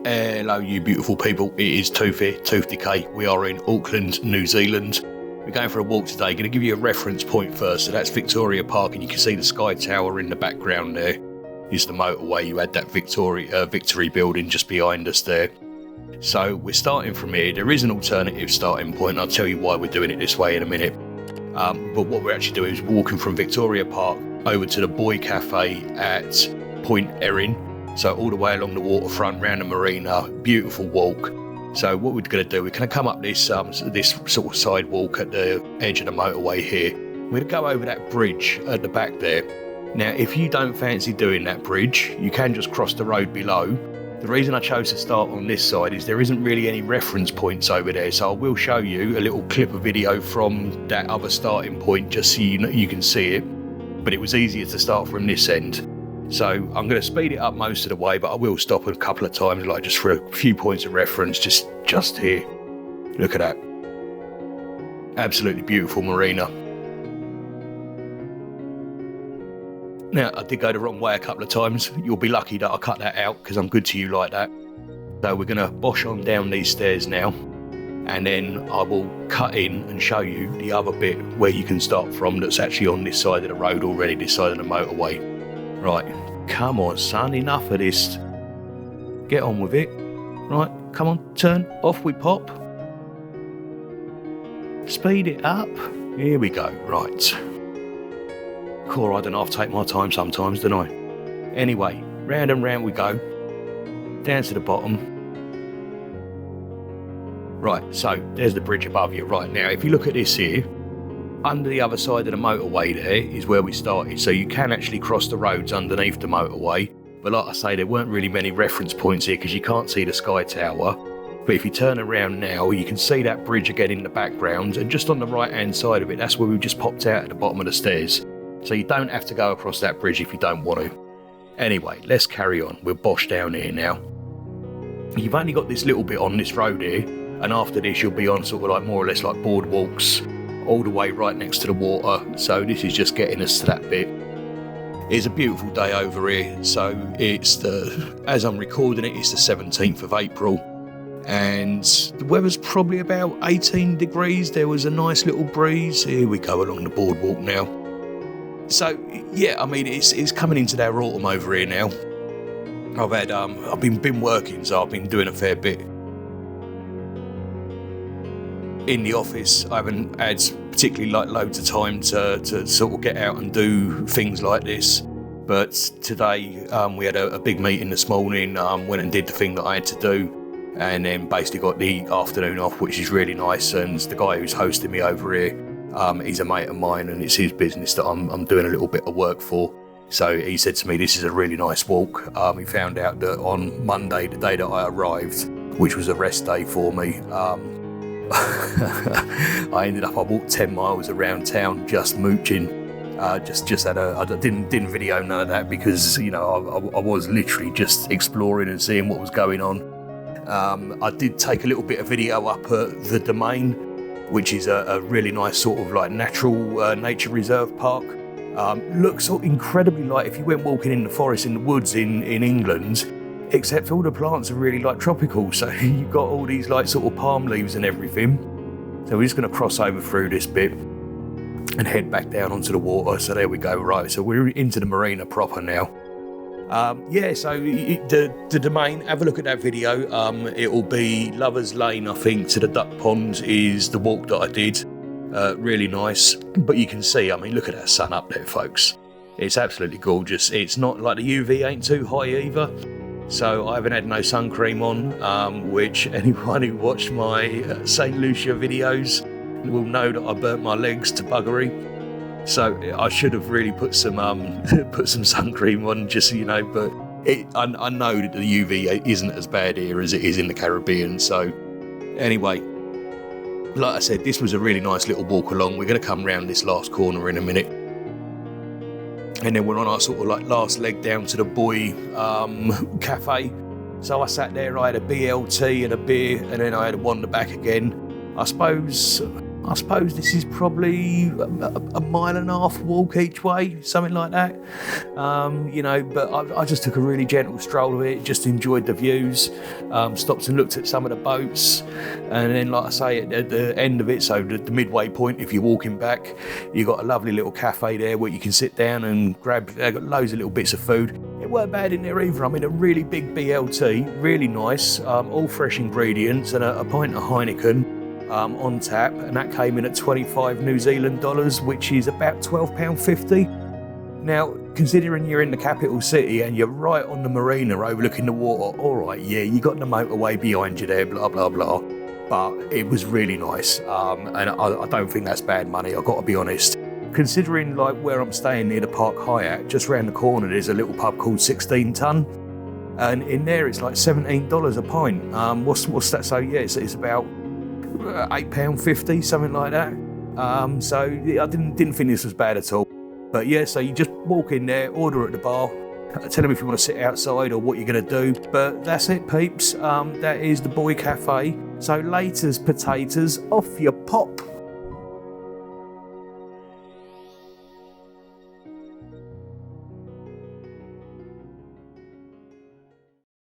Hello you beautiful people, it is Tooth here, Tooth Decay. We are in Auckland, New Zealand. We're going for a walk today. Going to give you a reference point first. So that's Victoria Park, and you can see the Sky Tower in the background there. Is the motorway. You had that Victory building just behind us there. So we're starting from here. There is an alternative starting point. I'll tell you why we're doing it this way in a minute. But what we're actually doing is walking from Victoria Park over to the Boy Cafe at Point Erin. So all the way along the waterfront, round the marina, beautiful walk. So what we're going to do, we're going to come up this sort of sidewalk at the edge of the motorway here. We're going to go over that bridge at the back there. Now, if you don't fancy doing that bridge, you can just cross the road below. The reason I chose to start on this side is there isn't really any reference points over there. So I will show you a little clip of video from that other starting point just so you can see it. But it was easier to start from this end. So I'm going to speed it up most of the way, but I will stop a couple of times, like just for a few points of reference, just here. Look at that. Absolutely beautiful marina. Now, I did go the wrong way a couple of times. You'll be lucky that I cut that out because I'm good to you like that. So we're going to bosh on down these stairs now, and then I will cut in and show you the other bit where you can start from that's actually on this side of the road already, this side of the motorway. Right, come on son, enough of this. Get on with it. Right, come on, turn, off we pop. Speed it up. Here we go, right. Cool, I don't know, I take my time sometimes, don't I? Anyway, round and round we go. Down to the bottom. Right, so there's the bridge above you. Right, now if you look at this here, under the other side of the motorway there is where we started, so you can actually cross the roads underneath the motorway. But like I say, there weren't really many reference points here because you can't see the Sky Tower. But if you turn around now, you can see that bridge again in the background, and just on the right hand side of it, that's where we just popped out at the bottom of the stairs. So you don't have to go across that bridge if you don't want to. Anyway, let's carry on. We'll bosh down here now. You've only got this little bit on this road here, and after this you'll be on sort of like more or less like boardwalks all the way right next to the water. So this is just getting us to that bit. It's a beautiful day over here. So it's as I'm recording it, it's the 17th of April, and the weather's probably about 18 degrees. There was a nice little breeze. Here we go along the boardwalk now. So yeah, I mean it's coming into their autumn over here now. I've been working, so I've been doing a fair bit in the office. I haven't had particularly like loads of time to sort of get out and do things like this. But today we had a big meeting this morning. Went and did the thing that I had to do, and then basically got the afternoon off, which is really nice. And the guy who's hosting me over here, he's a mate of mine, and it's his business that I'm doing a little bit of work for. So he said to me, this is a really nice walk. He found out that on Monday, the day that I arrived, which was a rest day for me, I walked 10 miles around town just mooching. I didn't video none of that because, you know, I was literally just exploring and seeing what was going on. I did take a little bit of video up at the Domain, which is a really nice sort of like natural nature reserve park. Looks incredibly like if you went walking in the forest in the woods in England, except all the plants are really like tropical. So you've got all these like sort of palm leaves and everything. So we're just going to cross over through this bit and head back down onto the water. So there we go. Right, so we're into the marina proper now. So the Domain, have a look at that video. It'll be Lover's Lane, I think, to the Duck Pond is the walk that I did. Really nice. But you can see, I mean, look at that sun up there, folks. It's absolutely gorgeous. It's not like the UV ain't too high either. So I haven't had no sun cream on, which anyone who watched my St. Lucia videos will know that I burnt my legs to buggery. So I should have really put some sun cream on, just so you know. But I know that the UV isn't as bad here as it is in the Caribbean. So anyway, like I said, this was a really nice little walk along. We're going to come round this last corner in a minute. And then we're on our sort of like last leg down to the Boy Cafe. So I sat there, I had a BLT and a beer, and then I had to wander back again. I suppose I suppose this is probably a mile and a half walk each way, something like that. But I just took a really gentle stroll of it, just enjoyed the views, stopped and looked at some of the boats, and then, like I say, at the end of it, so the midway point, if you're walking back, you've got a lovely little cafe there where you can sit down and grab, they've got loads of little bits of food. It weren't bad in there either. I mean, a really big BLT, really nice, all fresh ingredients, and a pint of Heineken on tap, and that came in at 25 New Zealand dollars, which is about £12.50. Now, considering you're in the capital city and you're right on the marina overlooking the water, all right, yeah, you got the motorway behind you there, blah, blah, blah, but it was really nice, and I don't think that's bad money, I've got to be honest. Considering like where I'm staying near the Park Hyatt, just round the corner there's a little pub called 16 Ton, and in there it's like $17 a pint. What's that? So yeah, it's about £8.50, something like that. So I didn't think this was bad at all. But yeah, so you just walk in there, order at the bar, tell them if you want to sit outside or what you're going to do. But that's it, peeps. That is the Boy Cafe. So laters, potatoes, off you pop.